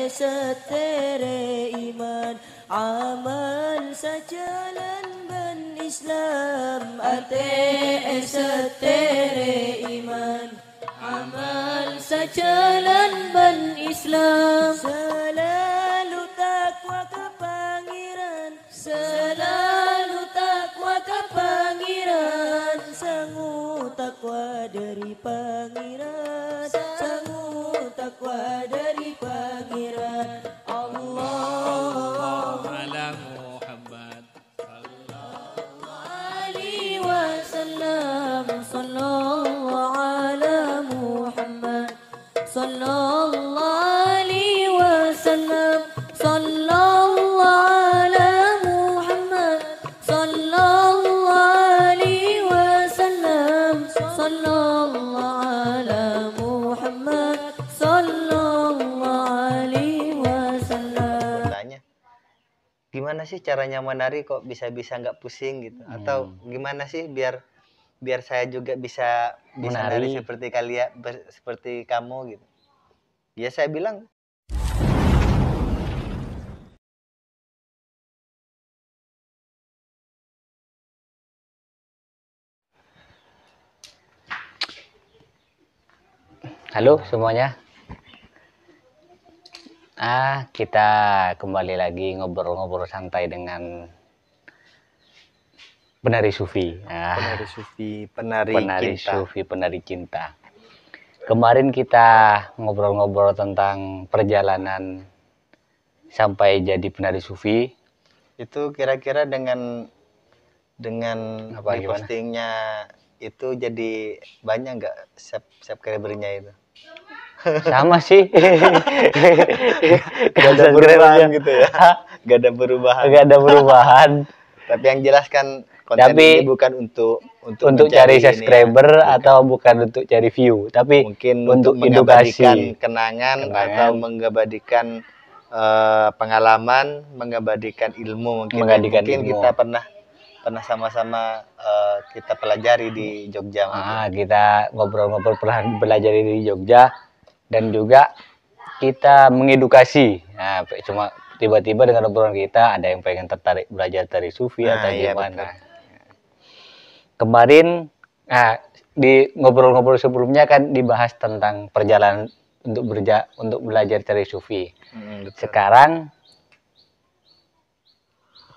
setere iman, amal sejalan ben Islam. Ate setere iman, amal sejalan ben Islam. Selalu takwa ke Pangeran, selalu takwa ke Pangeran, sangu takwa dari Pangeran, sangu takwa dari Pangeran. Allah ala Muhammad sallallahu alaihi wasallam, sallallahu ala Muhammad sallallahu alaihi wasallam, sallallahu ala Muhammad sallallahu alaihi wasallam, sallallahu ala Muhammad sallallahu alaihi wasallam. Tanya, gimana sih caranya menari kok bisa-bisa nggak pusing gitu? Atau gimana sih biar saya juga bisa menari seperti kalian, seperti kamu gitu? Ya saya bilang, halo semuanya. Kita kembali lagi ngobrol-ngobrol santai dengan penari sufi. penari sufi, penari cinta. Sufi, penari cinta. Kemarin kita ngobrol-ngobrol tentang perjalanan sampai jadi penari sufi. Itu kira-kira dengan Apa, di postingnya itu jadi banyak nggak subscribernya itu? Sama sih. Gak ada perubahan gitu ya? Gak ada perubahan. Gak ada perubahan. Tapi yang jelas kan konten ini bukan untuk cari subscriber ya, atau bukan untuk cari view, tapi mungkin untuk mengabadikan kenangan atau mengabadikan pengalaman, mengabadikan ilmu. Mungkin kita pernah sama-sama kita pelajari di Jogja. Kita ngobrol-ngobrol pernah belajar di Jogja, dan juga kita mengedukasi. Nah, cuma tiba-tiba dengan obrolan kita ada yang pengen tertarik belajar tari sufi atau gimana. Betul. Kemarin di ngobrol-ngobrol sebelumnya kan dibahas tentang perjalanan untuk belajar tari sufi. Sekarang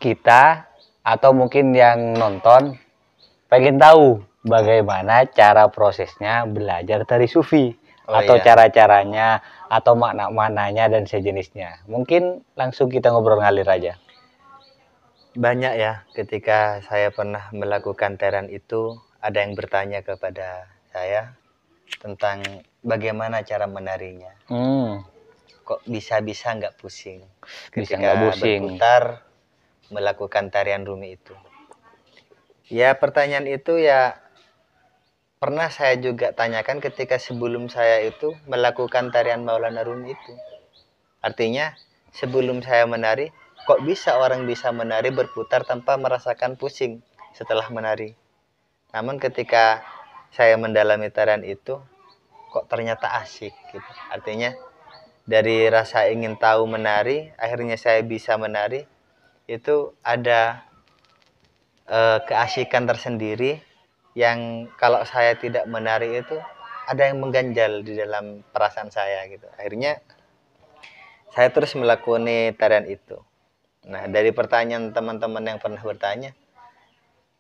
kita atau mungkin yang nonton pengen tahu bagaimana cara prosesnya belajar tari sufi, atau cara-caranya atau makna-maknanya dan sejenisnya. Mungkin langsung kita ngobrol ngalir aja. Banyak ya, ketika saya pernah melakukan tarian itu, ada yang bertanya kepada saya tentang bagaimana cara menarinya. Kok bisa-bisa nggak pusing ketika berputar melakukan tarian Rumi itu? Ya, pertanyaan itu ya pernah saya juga tanyakan ketika sebelum saya itu melakukan tarian Maulana Rumi itu. Artinya sebelum saya menari, kok bisa orang bisa menari berputar tanpa merasakan pusing setelah menari. Namun ketika saya mendalami tarian itu, kok ternyata asik gitu. Artinya dari rasa ingin tahu menari, akhirnya saya bisa menari. Itu ada keasikan tersendiri yang kalau saya tidak menari itu ada yang mengganjal di dalam perasaan saya gitu. Akhirnya saya terus melakoni tarian itu. Nah, dari pertanyaan teman-teman yang pernah bertanya,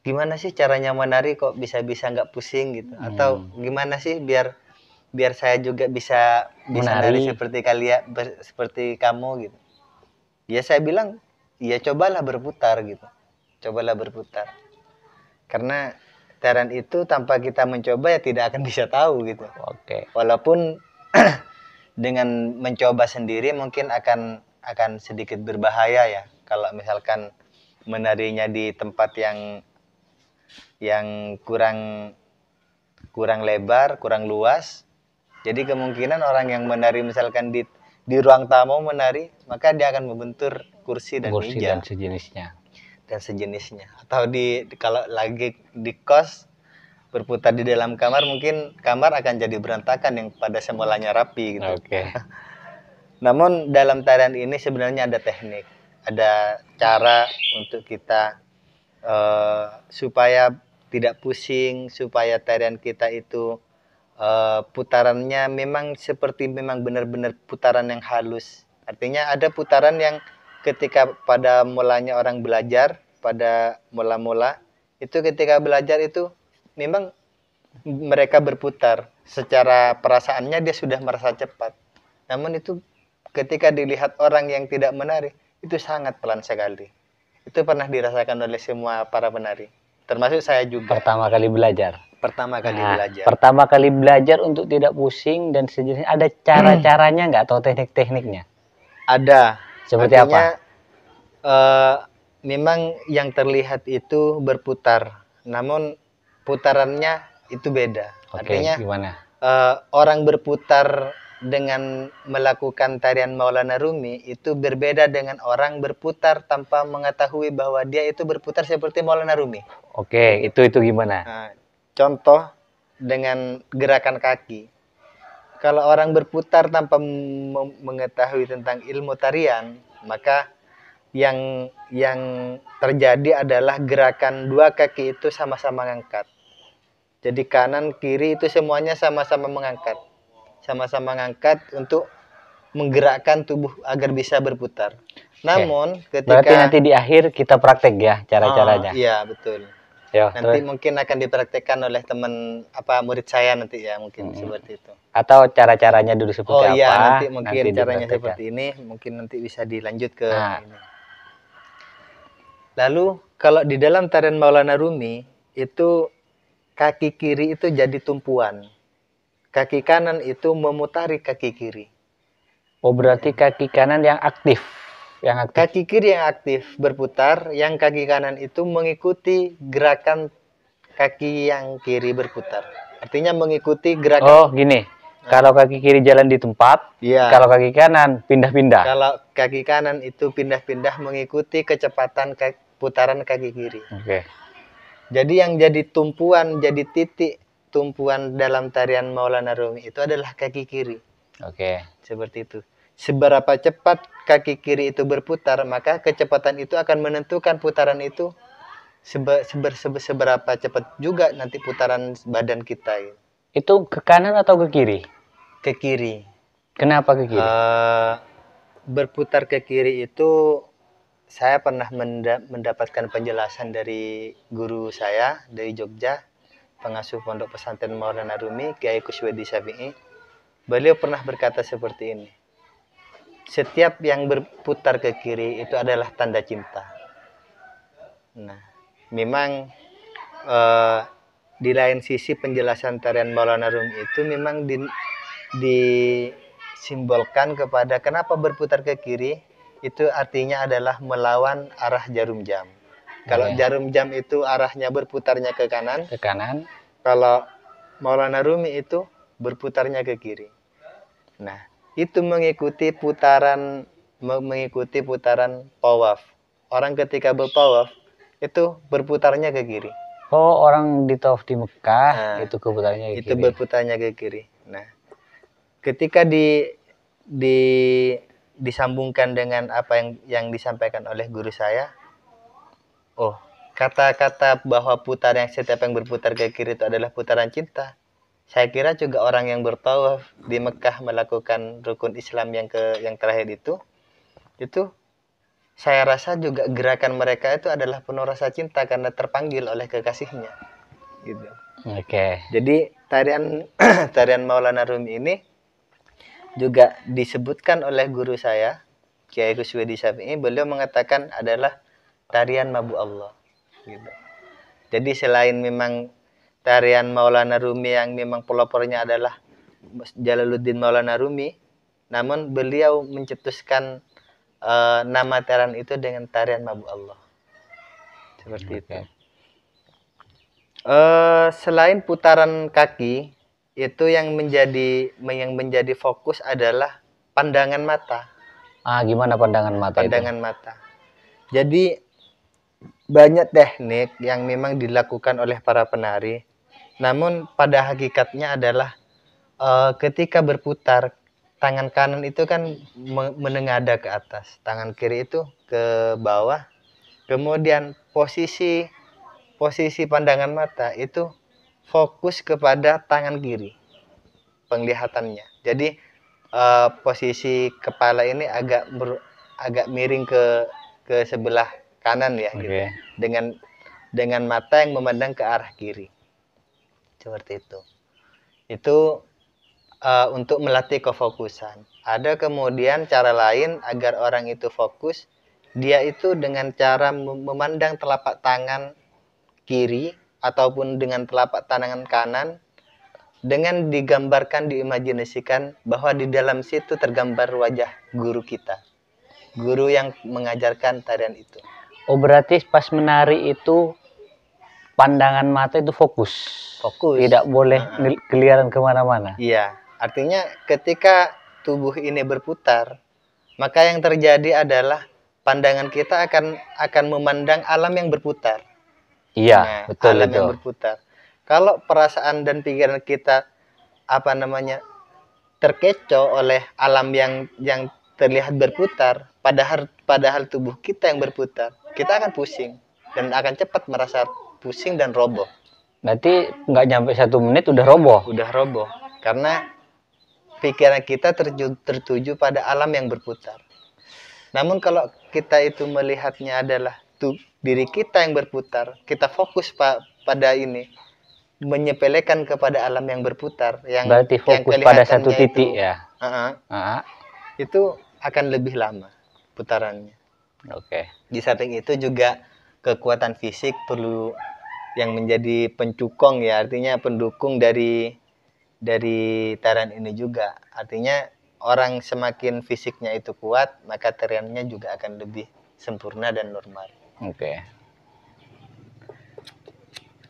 gimana sih caranya menari kok bisa-bisa nggak pusing gitu? Atau gimana sih biar saya juga bisa menari seperti kalian, seperti kamu gitu? Ya saya bilang, ya cobalah berputar gitu. Cobalah berputar. Karena tarian itu tanpa kita mencoba ya tidak akan bisa tahu gitu. Walaupun dengan mencoba sendiri mungkin akan sedikit berbahaya ya. Kalau misalkan menarinya di tempat yang kurang lebar, kurang luas. Jadi kemungkinan orang yang menari misalkan di ruang tamu menari, maka dia akan membentur kursi dan meja dan sejenisnya. Atau kalau lagi di kos berputar di dalam kamar, mungkin kamar akan jadi berantakan yang pada semulanya rapi gitu. Namun dalam tarian ini sebenarnya ada teknik, ada cara untuk kita supaya tidak pusing, supaya tarian kita itu putarannya memang seperti memang benar-benar putaran yang halus. Artinya ada putaran yang ketika pada mulanya orang belajar, pada mula-mula itu ketika belajar itu memang mereka berputar secara perasaannya dia sudah merasa cepat. Namun itu ketika dilihat orang yang tidak menari itu sangat pelan sekali. Itu pernah dirasakan oleh semua para penari, termasuk saya juga. Pertama kali belajar. Pertama kali Nah, belajar. pertama kali belajar untuk tidak pusing dan sejenisnya, ada cara-caranya nggak atau teknik-tekniknya? Ada. Seperti Artinya, memang yang terlihat itu berputar, namun putarannya itu beda. Oke, Artinya gimana? orang berputar dengan melakukan tarian Maulana Rumi itu berbeda dengan orang berputar tanpa mengetahui bahwa dia itu berputar seperti Maulana Rumi. Oke, itu gimana? Nah, contoh dengan gerakan kaki. Kalau orang berputar tanpa mengetahui tentang ilmu tarian, maka yang terjadi adalah gerakan dua kaki itu sama-sama mengangkat. Jadi kanan kiri itu semuanya sama-sama mengangkat. Sama-sama mengangkat untuk menggerakkan tubuh agar bisa berputar. Namun ketika Berarti nanti di akhir kita praktek ya cara-caranya. Iya, betul. Yo, Nanti terus. mungkin akan dipraktekkan oleh teman murid saya nanti ya, mungkin seperti itu. Atau cara-caranya dulu seperti apa? Iya, nanti mungkin caranya dipraktekkan. seperti ini, mungkin nanti bisa dilanjut ke Nah. ini. Lalu kalau di dalam tarian Maulana Rumi itu kaki kiri itu jadi tumpuan. Kaki kanan itu memutari kaki kiri. Oh, berarti kaki kanan yang aktif. Kaki kiri yang aktif berputar, yang kaki kanan itu mengikuti gerakan kaki yang kiri berputar. Artinya mengikuti gerakan. Oh, gini. Kalau kaki kiri jalan di tempat, Iya. kalau kaki kanan pindah-pindah. Kalau kaki kanan itu pindah-pindah mengikuti kecepatan putaran kaki kiri. Oke. Jadi yang jadi tumpuan, jadi titik tumpuan dalam tarian Maulana Rumi itu adalah kaki kiri. Oke. Seperti itu. Seberapa cepat kaki kiri itu berputar, maka kecepatan itu akan menentukan putaran itu seberapa cepat juga nanti putaran badan kita. Itu ke kanan atau ke kiri? Ke kiri. Kenapa ke kiri? Berputar ke kiri itu saya pernah mendapatkan penjelasan dari guru saya dari Jogja, pengasuh Pondok Pesantren Maulana Rumi, Kiai Kuswedi Syafi'i. Beliau pernah berkata seperti ini. Setiap yang berputar ke kiri itu adalah tanda cinta. Nah, memang di lain sisi penjelasan tarian Maulana Rumi itu memang disimbolkan kepada kenapa berputar ke kiri, itu artinya adalah melawan arah jarum jam. Kalau jarum jam itu arahnya berputarnya ke kanan. Ke kanan. Kalau Maulana Rumi itu berputarnya ke kiri. Nah, itu mengikuti putaran tawaf. Orang ketika bertawaf itu berputarnya ke kiri. Oh, orang di tawaf di Mekah itu keputarnya ke itu kiri. berputarnya ke kiri. Nah, ketika disambungkan dengan apa yang disampaikan oleh guru saya, oh, kata-kata bahwa setiap yang berputar ke kiri itu adalah putaran cinta. Saya kira juga orang yang bertawaf di Mekah melakukan rukun Islam yang terakhir itu saya rasa juga gerakan mereka itu adalah penuh rasa cinta karena terpanggil oleh kekasihnya. Gitu. Oke. Jadi tarian Maulana Rumi ini juga disebutkan oleh guru saya, Kiai Kuswedi Syafi'i. Beliau mengatakan adalah tarian Mabu Allah. Gitu. Jadi selain memang tarian Maulana Rumi yang memang pelopornya adalah Jalaluddin Maulana Rumi, namun beliau mencetuskan nama tarian itu dengan tarian Mabu Allah. Seperti itu. Selain putaran kaki, itu yang menjadi fokus adalah pandangan mata. Gimana pandangan mata Pandangan mata. Jadi banyak teknik yang memang dilakukan oleh para penari. Namun pada hakikatnya adalah ketika berputar, tangan kanan itu kan menengadah ke atas, tangan kiri itu ke bawah. Kemudian posisi pandangan mata itu fokus kepada tangan kiri penglihatannya. Jadi posisi kepala ini agak miring ke sebelah kanan ya, gitu. Oke. Dengan mata yang memandang ke arah kiri. Seperti itu. Itu untuk melatih kefokusan. Ada kemudian cara lain agar orang itu fokus, dia itu dengan cara memandang telapak tangan kiri ataupun dengan telapak tangan kanan, dengan digambarkan, diimajinasikan bahwa di dalam situ tergambar wajah guru kita, guru yang mengajarkan tarian itu. Oh, berarti pas menari itu pandangan mata itu fokus, tidak boleh keliaran kemana-mana. Iya, artinya ketika tubuh ini berputar, maka yang terjadi adalah pandangan kita akan memandang alam yang berputar. Iya, Nah, betul alam itu. yang berputar. Kalau perasaan dan pikiran kita terkecoh oleh alam yang terlihat berputar, padahal tubuh kita yang berputar, kita akan pusing dan akan cepat merasa pusing dan roboh. Berarti nggak nyampe 1 menit udah roboh. Udah roboh karena pikiran kita tertuju pada alam yang berputar. Namun kalau kita itu melihatnya adalah diri kita yang berputar, kita fokus pada ini, menyepelekan kepada alam yang berputar, Berarti fokus pada satu titik itu, ya. itu akan lebih lama putarannya. Oke. Di samping itu juga kekuatan fisik perlu yang menjadi pencukong ya, artinya pendukung dari tarian ini juga. Artinya orang semakin fisiknya itu kuat, maka tariannya juga akan lebih sempurna dan normal. Oke.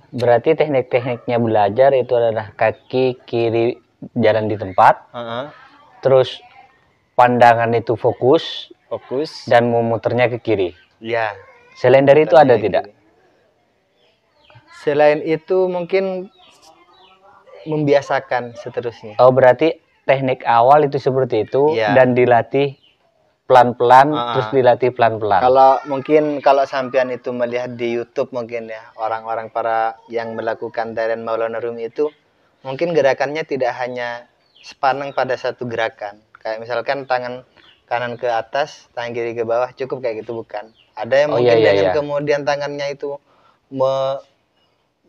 Berarti teknik-tekniknya belajar itu adalah kaki kiri jalan di tempat, terus pandangan itu fokus dan memutarnya ke kiri. Ya. Selain dari itu ada tidak? Selain itu mungkin membiasakan seterusnya. Oh, berarti teknik awal itu seperti itu dan dilatih pelan-pelan, terus dilatih pelan-pelan. Kalau sampean itu melihat di YouTube mungkin ya, orang-orang para yang melakukan tarian Maulana Rumi itu mungkin gerakannya tidak hanya sepaneng pada satu gerakan. Kayak misalkan tangan kanan ke atas, tangan kiri ke bawah, cukup kayak gitu, bukan. Ada yang mungkin kemudian tangannya itu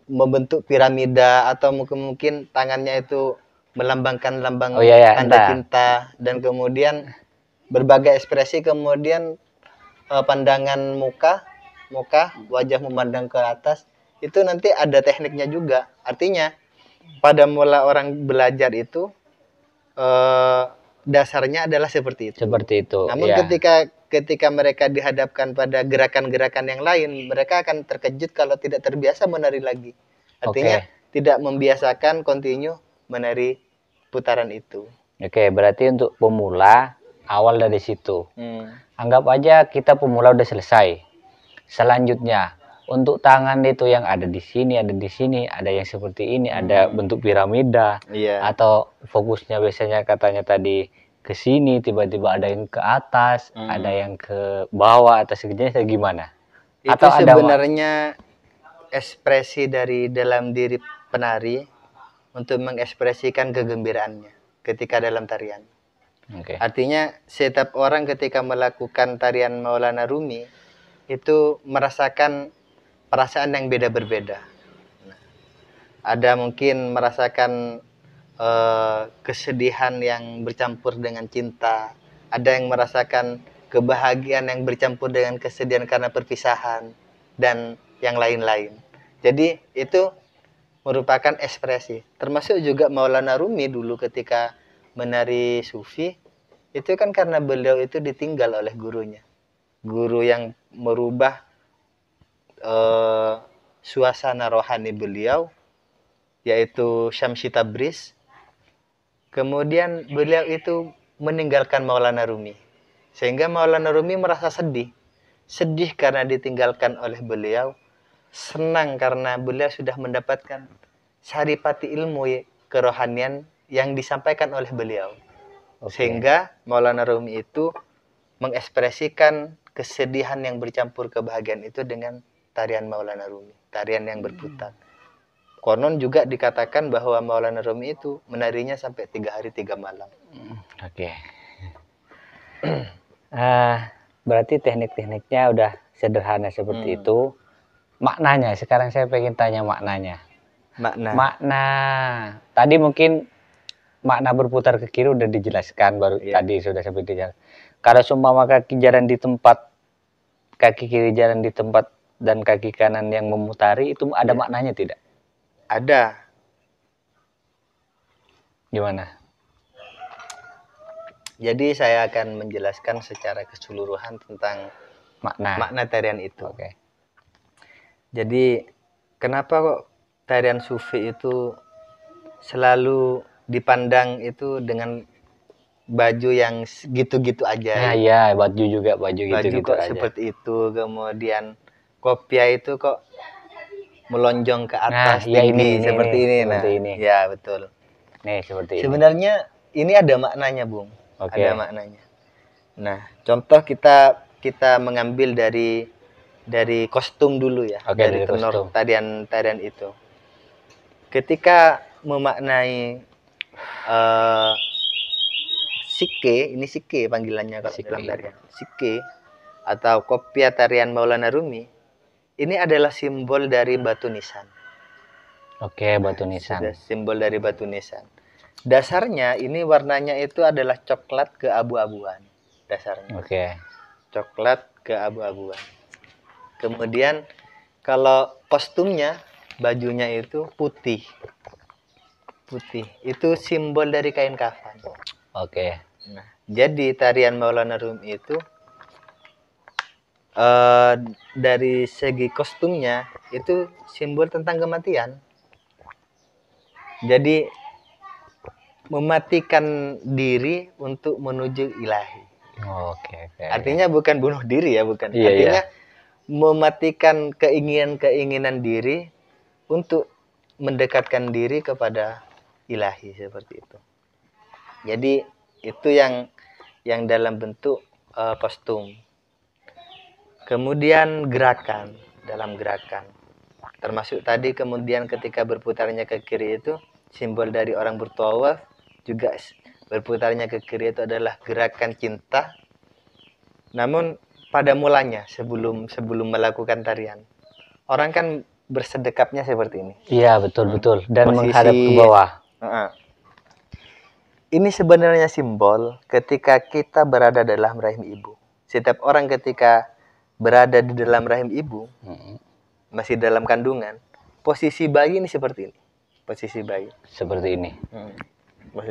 membentuk piramida, atau mungkin tangannya itu melambangkan lambang tanda cinta, dan kemudian berbagai ekspresi, kemudian pandangan muka, wajah memandang ke atas, itu nanti ada tekniknya juga. Artinya pada mula orang belajar itu dasarnya adalah seperti itu. Namun ketika mereka dihadapkan pada gerakan-gerakan yang lain, mereka akan terkejut kalau tidak terbiasa menari lagi. Artinya tidak membiasakan kontinu menari putaran itu. Oke, berarti untuk pemula awal dari situ. Anggap aja kita pemula udah selesai. Selanjutnya untuk tangan itu yang ada di sini, ada yang seperti ini, ada bentuk piramida, atau fokusnya biasanya katanya tadi ke sini, tiba-tiba ada yang ke atas, ada yang ke bawah, atau sejenisnya gimana? Itu atau sebenarnya ekspresi dari dalam diri penari untuk mengekspresikan kegembiraannya ketika dalam tarian. Artinya setiap orang ketika melakukan tarian Maulana Rumi itu merasakan perasaan yang berbeda. Ada mungkin merasakan kesedihan yang bercampur dengan cinta, ada yang merasakan kebahagiaan yang bercampur dengan kesedihan karena perpisahan, dan yang lain-lain. Jadi itu merupakan ekspresi. Termasuk juga Maulana Rumi dulu ketika menari sufi, itu kan karena beliau itu ditinggal oleh gurunya. Guru yang merubah suasana rohani beliau, yaitu Syamsi Tabriz. Kemudian beliau itu meninggalkan Maulana Rumi. Sehingga Maulana Rumi merasa sedih. Sedih karena ditinggalkan oleh beliau. Senang karena beliau sudah mendapatkan saripati ilmu kerohanian yang disampaikan oleh beliau. Oke. Sehingga Maulana Rumi itu mengekspresikan kesedihan yang bercampur kebahagiaan itu dengan tarian Maulana Rumi, tarian yang berputar. Konon juga dikatakan bahwa Maulana Rumi itu menarinya sampai 3 hari 3 malam. Oke. Berarti teknik-tekniknya udah sederhana seperti itu. Maknanya, sekarang saya pengen tanya maknanya. Makna tadi mungkin makna berputar ke kiri udah dijelaskan, baru tadi sudah sampai dijelaskan. Kalau seumpama kaki jalan di tempat, kaki kiri jalan di tempat dan kaki kanan yang memutari, itu ada maknanya tidak? Ada. Gimana? Jadi saya akan menjelaskan secara keseluruhan tentang makna tarian itu. Oke. Jadi kenapa kok tarian sufi itu selalu dipandang itu dengan baju yang gitu-gitu aja? Nah, iya, baju juga baju gitu-gitu kok aja. seperti itu, kemudian kopiah itu kok melonjong ke atas tinggi seperti ini. Seperti ini. Ya betul. Nih seperti ini. Sebenarnya ini ada maknanya, Bung. Oke. Ada maknanya. Nah, contoh kita mengambil dari kostum dulu ya. Oke, dari tenor tarian itu. Ketika memaknai sike, ini sike panggilannya kalau dalam tarian. Sike atau kopiah tarian Maulana Rumi, ini adalah simbol dari batu nisan. Oke, batu nisan. Simbol dari batu nisan. Dasarnya ini warnanya itu adalah coklat keabu-abuan. Dasarnya. Oke. Coklat keabu-abuan. Kemudian kalau kostumnya, bajunya itu putih. Putih. Itu simbol dari kain kafan. Oke. Nah, jadi tarian Maulana Rumi itu dari segi kostumnya itu simbol tentang kematian. Jadi mematikan diri untuk menuju ilahi. Oke. Artinya bukan bunuh diri ya, bukan. Iya, Artinya mematikan keinginan diri untuk mendekatkan diri kepada ilahi, seperti itu. Jadi itu yang dalam bentuk kostum. Kemudian gerakan, dalam gerakan. Termasuk tadi kemudian ketika berputarnya ke kiri itu simbol dari orang bertawaf, juga berputarnya ke kiri itu adalah gerakan cinta. Namun pada mulanya sebelum melakukan tarian, orang kan bersedekapnya seperti ini. Iya, betul dan Posisi, menghadap ke bawah. Ini sebenarnya simbol ketika kita berada dalam rahim ibu. Setiap orang ketika berada di dalam rahim ibu, masih dalam kandungan, posisi bayi ini seperti ini. Posisi bayi Seperti ini.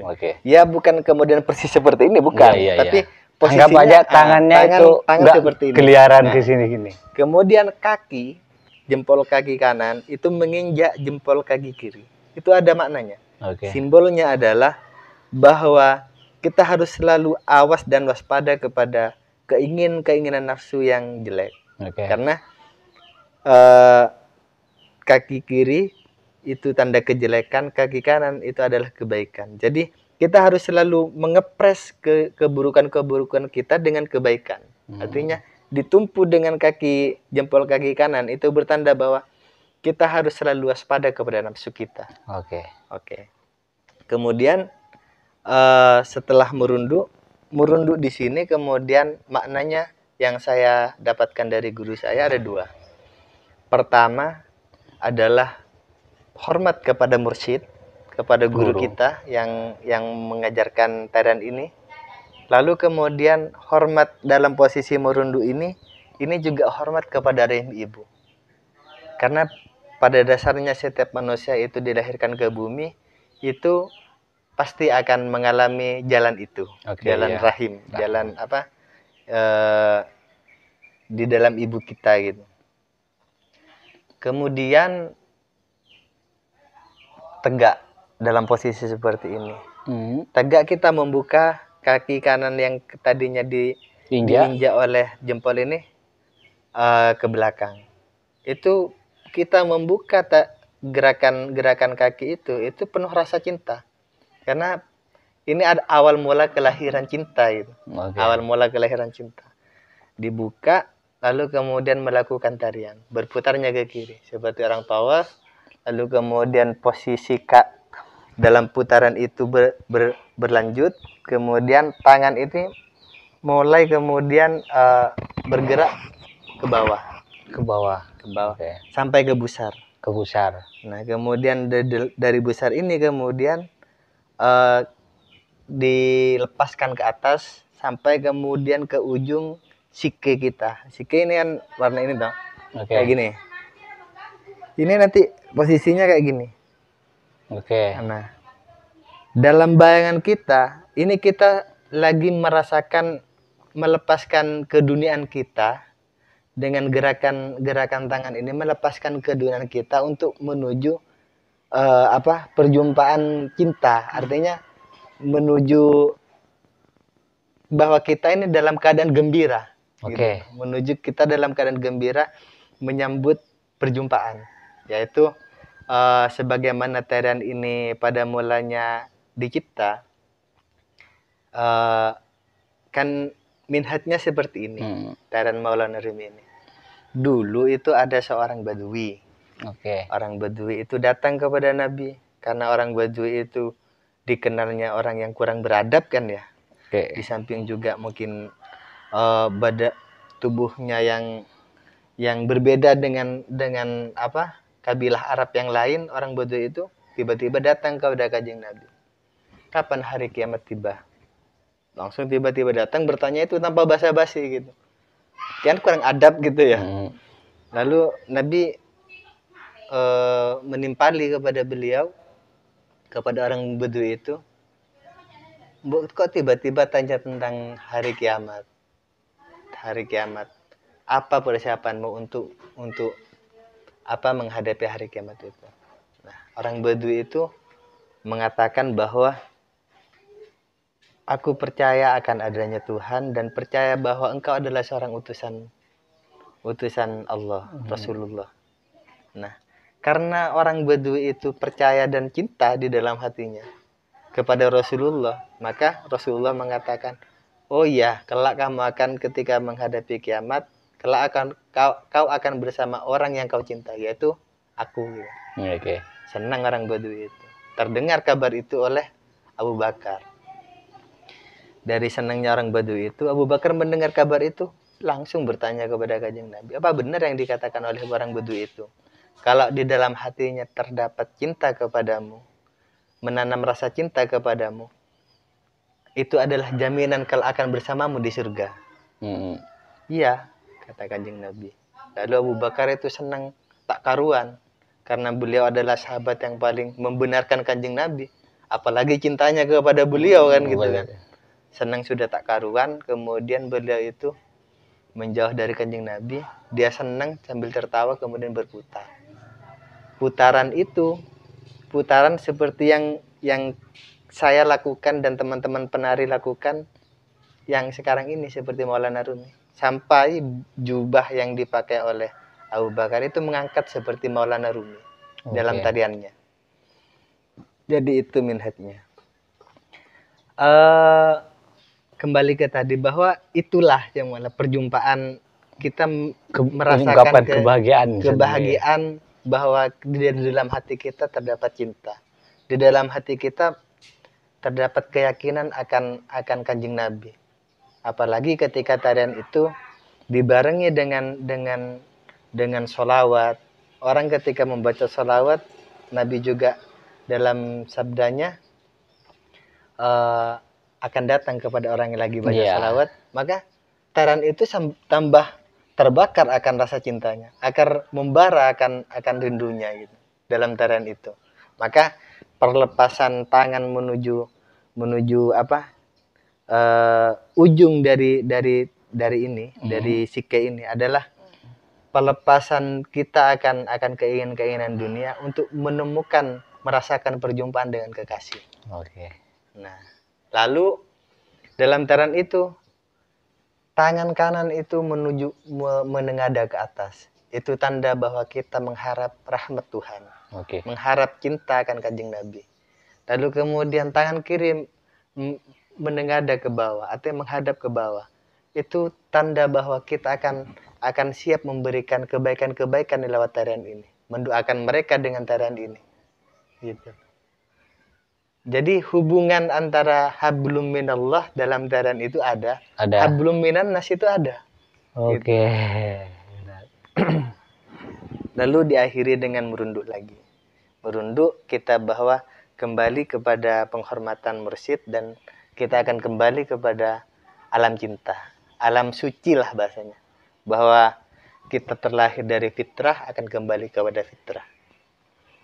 Oke. Ya bukan kemudian persis seperti ini, bukan. Iya, tapi posisinya anggap aja tangannya itu tangan seperti ini. Keliaran ke sini gini. Kemudian kaki, jempol kaki kanan itu menginjak jempol kaki kiri. Itu ada maknanya. Oke. Simbolnya adalah bahwa kita harus selalu awas dan waspada kepada keinginan nafsu yang jelek. Oke. Karena kaki kiri itu tanda kejelekan, kaki kanan itu adalah kebaikan. Jadi kita harus selalu mengepres keburukan-keburukan kita dengan kebaikan. Artinya ditumpu dengan jempol kaki kanan itu bertanda bahwa kita harus selalu waspada kepada nafsu kita. Oke. Kemudian setelah merunduk di sini, kemudian maknanya yang saya dapatkan dari guru saya ada 2. Pertama adalah hormat kepada mursyid, kepada guru kita yang mengajarkan tarian ini. Lalu kemudian hormat dalam posisi merunduk ini juga hormat kepada rahim ibu. Karena pada dasarnya setiap manusia itu dilahirkan ke bumi itu pasti akan mengalami jalan itu, jalan rahim, jalan di dalam ibu kita gitu. Kemudian tegak dalam posisi seperti ini. Tegak kita membuka kaki kanan yang tadinya diinjak oleh jempol ini ke belakang. Itu kita membuka gerakan kaki itu penuh rasa cinta. Karena Ini ada awal mula kelahiran cinta itu. Oke. Awal mula kelahiran cinta. Dibuka, lalu kemudian melakukan tarian. Berputarnya ke kiri. Seperti orang tawaf. Lalu kemudian posisi kak dalam putaran itu berlanjut. Kemudian tangan itu mulai kemudian bergerak ke bawah. Ke bawah. Ke bawah. Oke. Sampai ke busar. Ke pusar. Nah, kemudian dari busar ini kemudian dilepaskan ke atas sampai kemudian ke ujung sike kita. Sike ini kan warna ini dong. Oke. Kayak gini. Ini nanti posisinya kayak gini. Oke. Nah, dalam bayangan kita, ini kita lagi merasakan melepaskan keduniaan kita dengan gerakan tangan ini, melepaskan keduniaan kita untuk menuju perjumpaan cinta. Artinya menuju bahwa kita ini dalam keadaan gembira. Oke. Gitu. Menuju kita dalam keadaan gembira menyambut perjumpaan. Yaitu sebagaimana tarian ini pada mulanya dicipta, kan minhatnya seperti ini. Tarian Maulana Rumi ini. Dulu itu ada seorang Badui. Oke. Orang Badui itu datang kepada Nabi. Karena orang Badui itu dikenalnya orang yang kurang beradab kan ya. Oke. Di samping juga mungkin badan tubuhnya yang berbeda dengan kabilah Arab yang lain. Orang Badui itu tiba-tiba datang kepada Kanjeng Nabi. Kapan hari kiamat tiba? Langsung tiba-tiba datang bertanya itu tanpa basa-basi gitu. Kan kurang adab gitu ya. Lalu Nabi menimpali kepada beliau, kepada orang Badui itu, kok tiba-tiba tanya tentang hari kiamat? Hari kiamat. Apa persiapanmu untuk menghadapi hari kiamat itu? Nah, orang Badui itu mengatakan bahwa aku percaya akan adanya Tuhan dan percaya bahwa engkau adalah seorang utusan Allah, Rasulullah. Nah, karena orang Badui itu percaya dan cinta di dalam hatinya kepada Rasulullah, maka Rasulullah mengatakan, oh iya, kelak kamu akan ketika menghadapi kiamat, kelak kau akan bersama orang yang kau cintai, yaitu aku. Gitu. Oke. Senang orang Badui itu. Terdengar kabar itu oleh Abu Bakar. Dari senangnya orang Badui itu, Abu Bakar mendengar kabar itu, langsung bertanya kepada Kanjeng Nabi, apa benar yang dikatakan oleh orang Badui itu? Kalau di dalam hatinya terdapat cinta kepadamu, menanam rasa cinta kepadamu, itu adalah jaminan kalau akan bersamamu di surga. Iya, kata Kanjeng Nabi. Lalu Abu Bakar itu senang tak karuan, karena beliau adalah sahabat yang paling membenarkan Kanjeng Nabi. Apalagi cintanya kepada beliau kan gitu kan. Senang sudah tak karuan, kemudian beliau itu menjauh dari Kanjeng Nabi. Dia senang sambil tertawa kemudian berputar. Putaran itu, putaran seperti yang saya lakukan dan teman-teman penari lakukan yang sekarang ini seperti Maulana Rumi. Sampai jubah yang dipakai oleh Abu Bakar itu mengangkat seperti Maulana Rumi dalam tariannya. Jadi itu minhatnya. Kembali ke tadi bahwa itulah yang mana perjumpaan kita merasakan kebahagiaan bahwa di dalam hati kita terdapat cinta. Di dalam hati kita terdapat keyakinan akan Kanjeng Nabi. Apalagi ketika tarian itu dibarengi dengan sholawat. Orang ketika membaca sholawat, Nabi juga dalam sabdanya akan datang kepada orang yang lagi baca sholawat. Maka tarian itu tambah terbakar akan rasa cintanya, akan membara akan rindunya gitu dalam tarian itu. Maka perlepasan tangan menuju ujung dari ini, dari sike ini adalah pelepasan kita akan keinginan dunia untuk menemukan, merasakan perjumpaan dengan kekasih. Oke. Nah, lalu dalam tarian itu tangan kanan itu menengadah ke atas. Itu tanda bahwa kita mengharap rahmat Tuhan. Oke. Mengharap cinta akan Kanjeng Nabi. Lalu kemudian tangan kiri menengadah ke bawah atau menghadap ke bawah, itu tanda bahwa kita akan siap memberikan kebaikan-kebaikan lewat tarian ini, mendoakan mereka dengan tarian ini, gitu. Jadi hubungan antara hablum minallah dalam tarian itu ada. Hablum minan nas itu ada. Oke. Lalu diakhiri dengan merunduk lagi. Merunduk kita bahwa kembali kepada penghormatan mursyid dan kita akan kembali kepada alam cinta, alam suci lah bahasanya. Bahwa kita terlahir dari fitrah akan kembali kepada fitrah.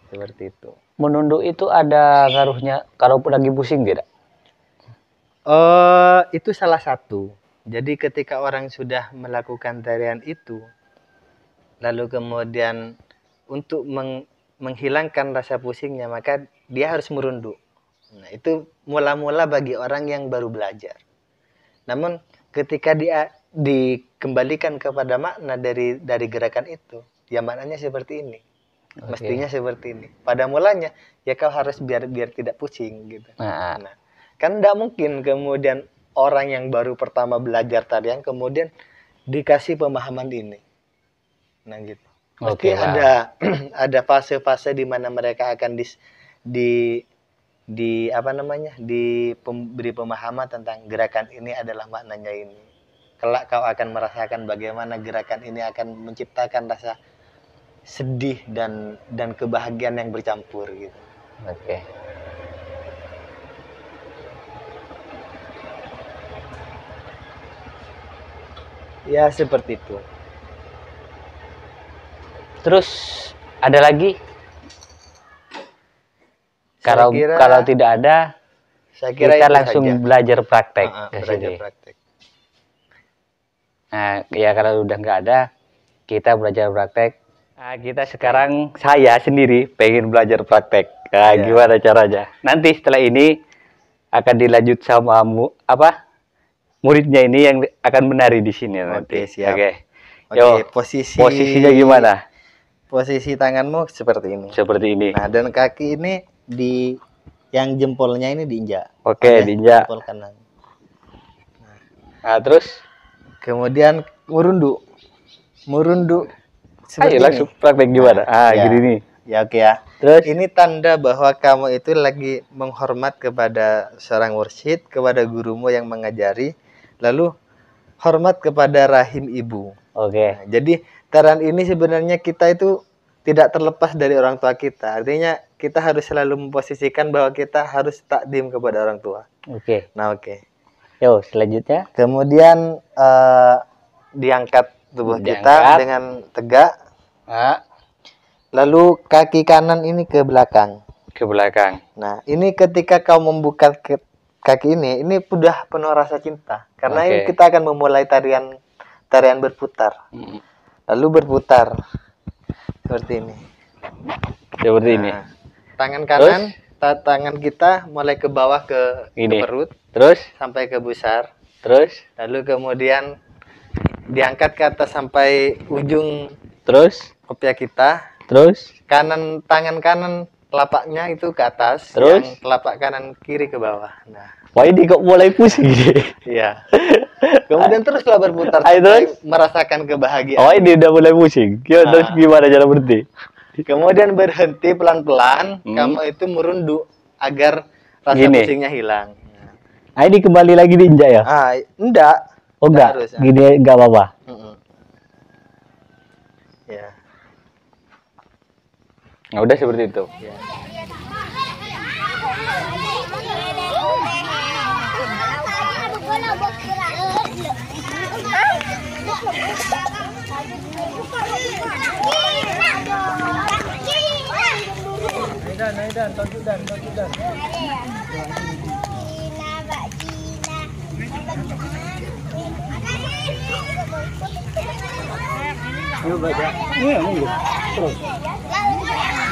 Seperti itu. Menunduk itu ada ngaruhnya kalau lagi pusing tidak? Itu salah satu. Jadi ketika orang sudah melakukan tarian itu, lalu kemudian untuk menghilangkan rasa pusingnya, maka dia harus merunduk. Nah, itu mula-mula bagi orang yang baru belajar. Namun ketika dia dikembalikan kepada makna dari gerakan itu, ya maknanya seperti ini. Mestinya seperti ini. Pada mulanya ya kau harus biar tidak pusing gitu. Nah, kan tidak mungkin kemudian orang yang baru pertama belajar tarian kemudian dikasih pemahaman ini. Nah gitu. Mesti ada fase-fase di mana mereka akan diberi pemahaman tentang gerakan ini adalah maknanya ini. Kelak kau akan merasakan bagaimana gerakan ini akan menciptakan rasa sedih dan kebahagiaan yang bercampur gitu. Oke. Ya seperti itu. Terus ada lagi? Kalau tidak ada, saya kira kita langsung saja. Belajar praktek. Belajar praktek. Nah, ya kalau udah nggak ada, kita belajar praktek. Nah, kita sekarang, saya sendiri pengen belajar praktek. Nah, gimana caranya? Nanti setelah ini akan dilanjut sama muridnya ini yang akan menari di sini nanti. Siap. Oke, posisinya gimana? Posisi tanganmu seperti ini. Seperti ini. Nah, dan kaki ini yang jempolnya ini diinjak. Oke, diinjak. Jempol kanan. Nah, terus kemudian merunduk. Ayo langsung praktek gimana? Gini nih. Ya oke ya. Terus ini tanda bahwa kamu itu lagi menghormat kepada seorang mursyid, kepada gurumu yang mengajari, lalu hormat kepada rahim ibu. Oke. Nah, jadi tarian ini sebenarnya kita itu tidak terlepas dari orang tua kita. Artinya kita harus selalu memposisikan bahwa kita harus takdim kepada orang tua. Oke. Nah oke. Yo selanjutnya. Kemudian diangkat tubuh kita dengan tegak. Lalu kaki kanan ini ke belakang. Ke belakang. Nah, ini ketika kau membuka kaki ini sudah penuh rasa cinta. Karena ini kita akan memulai tarian berputar. Lalu berputar seperti ini. Seperti ini. Tangan kanan, tangan kita mulai ke bawah ke perut. Terus sampai ke pusar. Terus lalu kemudian diangkat ke atas sampai ujung. Terus kopiah kita. Terus tangan kanan telapaknya itu ke atas. Terus yang telapak kanan kiri ke bawah. Nah, wah ini kok mulai pusing. Iya. Kemudian teruslah berputar merasakan kebahagiaan. Oh ini udah mulai pusing. Terus gimana cara berhenti? Kemudian berhenti pelan-pelan. Kamu itu merunduk agar rasa pusingnya hilang. Nah, ini kembali lagi diinjak ya? Enggak. Oh enggak. Harus, gini enggak apa-apa. Ya. Nah, udah seperti itu. Ya. Naidan, tunjuk dan. Yuk baca. Iya, monggo. Terus.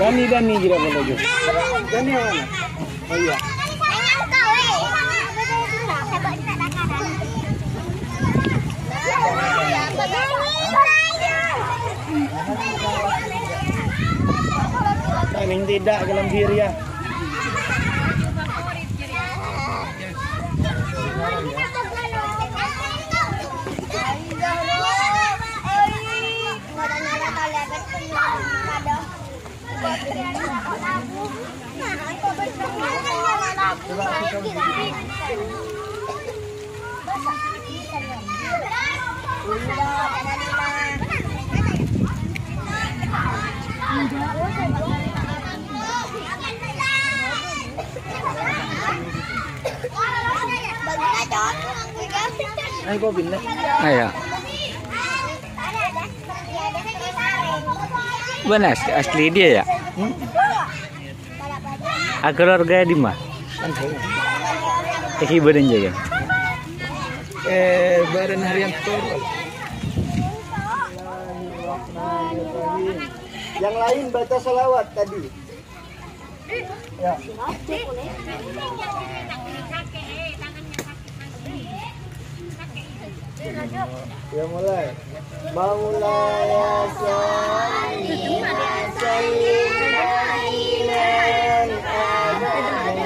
Dani kira menuju. Dani mana? Oh iya. Paling tidak dalam diri ya. Ayo. Benar asli dia ya? Keluarga di mana? Badan jaga. Badan Haryanto. Yang lain baca salawat tadi. Ya. Ya mulai. Maulaya salli wa sallim daiman abadan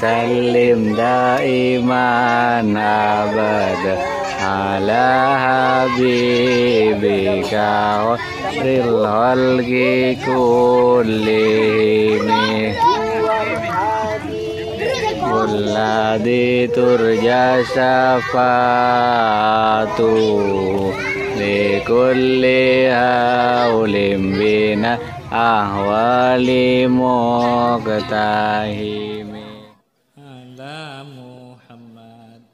Salim daiman abada ala habibika ril halqi kullihim walladhi turja syafatu likulli haulim bina ahwali muqtahim. Muhammad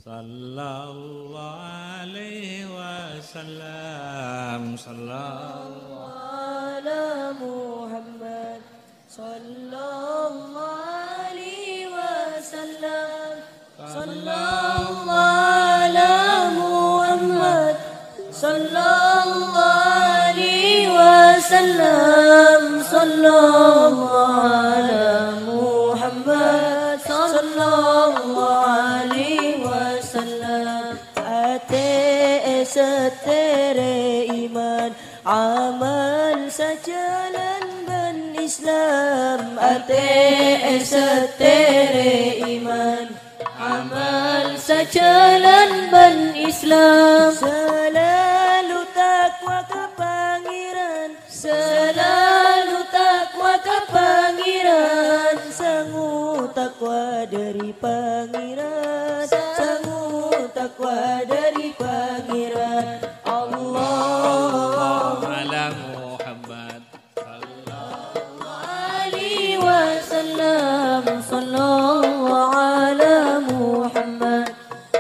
sallallahu alaihi wasallam sallallahu ala Muhammad sallallahu alaihi wasallam sallallahu ala Muhammad sallallahu alaihi wasallam sallallahu ala Muhammad sallallahu alaihi wasallam. Ate setere iman amal sejalan ben Islam. Ate setere iman amal sejalan ben Islam. Selalu takwa ke pangeran, selalu takwa ke pangeran, sangu takwa dari pangeran, sangu takwa dari pangeran. Allah ala Muhammad sallallahu alaihi wasallam sallallahu ala Muhammad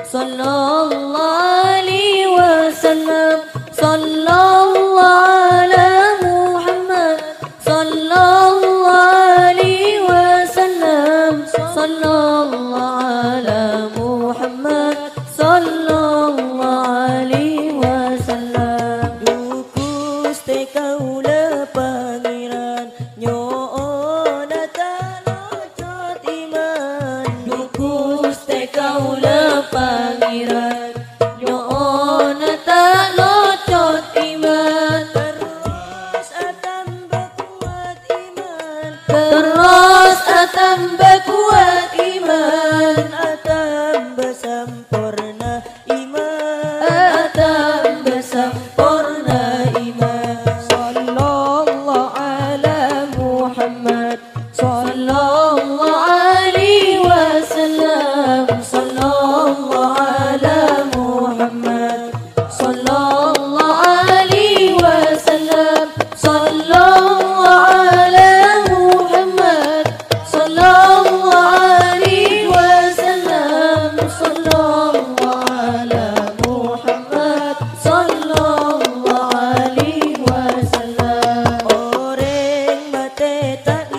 sallallahu alaihi wasallam sallallahu ala Muhammad sallallahu alaihi wasallam sallallahu ala Muhammad sallallahu alaihi wasallam. Dukus te kaula pangeran nyoon atalocot iman. Dukus te kaula pangeran nyoon atalocot iman. Terus atambah kuat iman, terus atambah kuat iman, atambah sampurna iman, atambah sampurna iman. Sallallahu ala Muhammad sallallahu alaihi wasallam sallallahu ala Muhammad sallallahu alaihi wasallam sallallahu ala Muhammad sallallahu alaihi wasallam sallallahu ala Muhammad sallallahu alaihi wasallam. Orang mate tak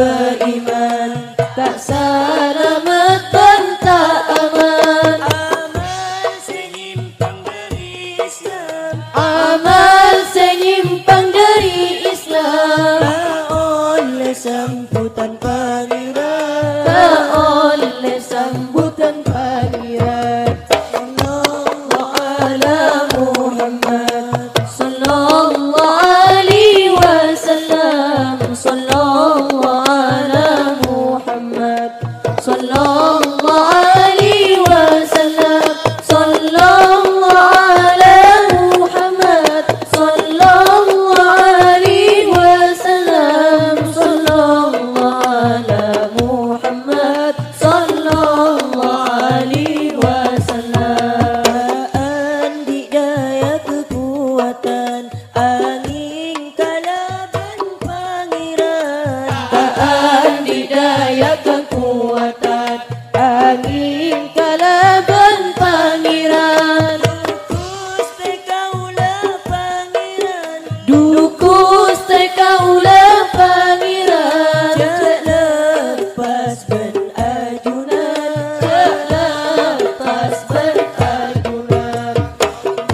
beriman, tak selamat dan tak aman. Amal senyimpang dari Islam, tak oleh sambutan pangeran, tak oleh sambutan pangeran. Sallallahu ala Muhammad, sallallahu alaihi wasallam, sallallahu ala Muhammad, sallallahu alaihi wasallam, sallallahu ala Muhammad, sallallahu alaihi wasallam, sallallahu ala Muhammad, sallallahu alaihi wasallam. Andi daya kekuatan, angin kalaban pangeran, andi daya kekuatan, angin kalaban pangeran. Dukus tekaulah pangeran, jak lepas ben ajunan, jak lepas ben ajunan.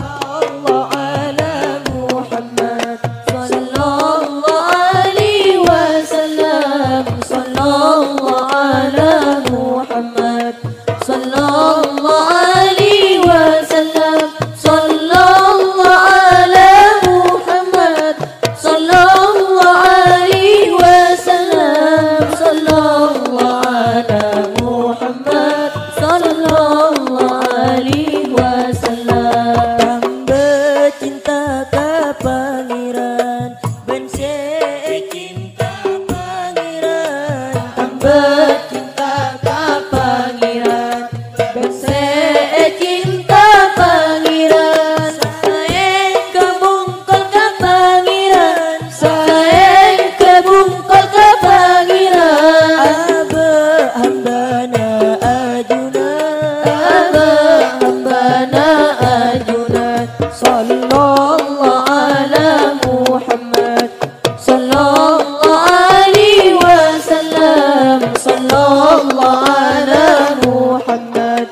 Allah ala Muhammad, sallallahu alaihi wasallam, sallallahu ala Muhammad, sallallahu alaihi wasallam, sallallahu ala Muhammad, sallallahu alaihi wasallam, sallallahu ala Muhammad, sallallahu alaihi wasallam. Tambah cinta ka pangeran, ben cinta pangeran, tambah cinta ka pangeran, ben cinta pangeran. Sayang kebungkul ka pangeran, sayang kebungkul ka pangeran. Abah hambana ajunan, abah hambana ajunan. Sallallahu ala Muhammad, sallallahu alaihi wasallam, sallallahu ala Muhammad,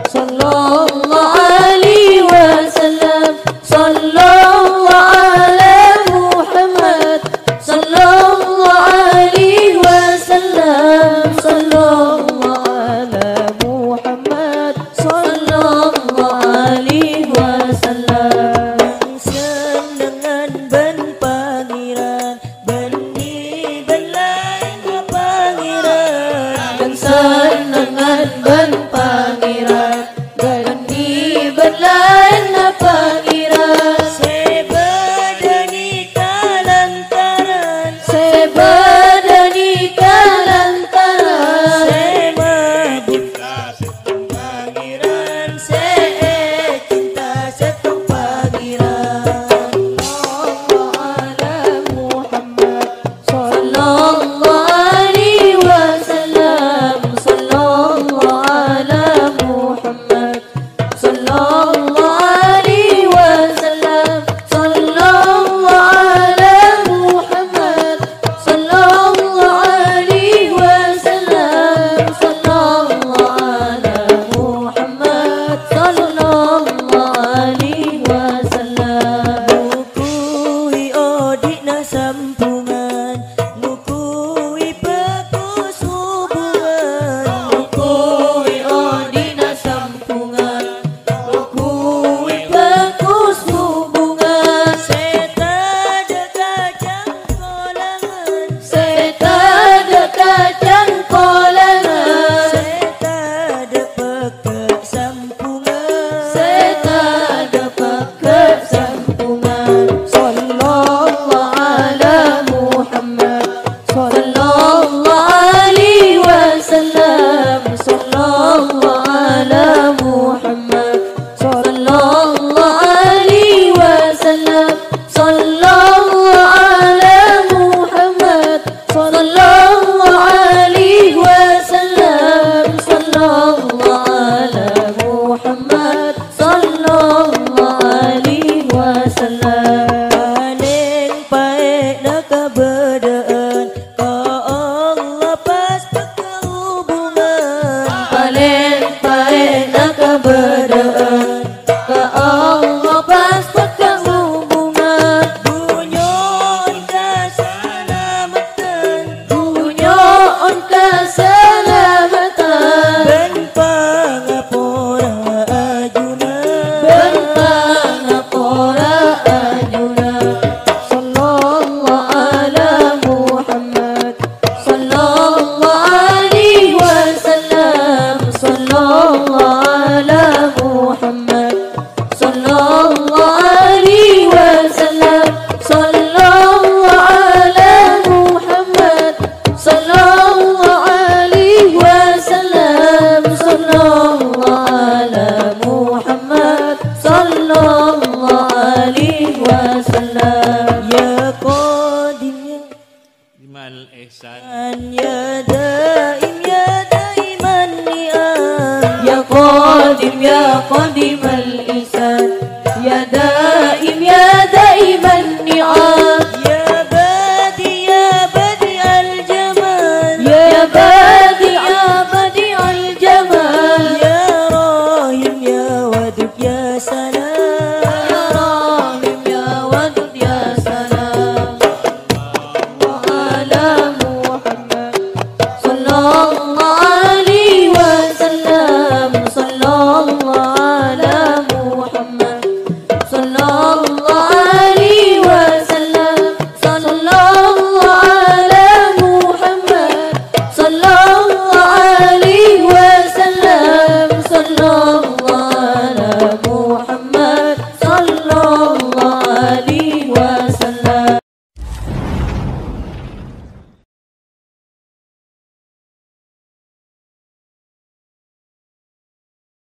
sallallahu alaihi wasallam, sallallahu ala Muhammad, sallallahu alaihi wasallam, sallallahu ala Muhammad, sallallahu alaihi wasallam. Senengan ben pangeran, benih belain pangeran, dan senengan ben pangeran, benih belain pangeran. Sebadani kalantaran, sebadani kalantaran, semabut kasih pangeran, cinta satu pangeran. Sallallahu ala Muhammad, sallallahu alaihi wasallam, sallallahu قادم يا قادم الإحسان يا دائم يا دائم النعم يا بديع الجمال يا بديع الجمال يا راحم يا ودود يا سلام يا راحم يا ودود يا سلام وعلى محمد صلى الله عليه وسلم صلى الله على محمد صلى الله عليه وسلم صلى الله على محمد صلى الله عليه وسلم صلى الله على محمد صلى الله عليه وسلم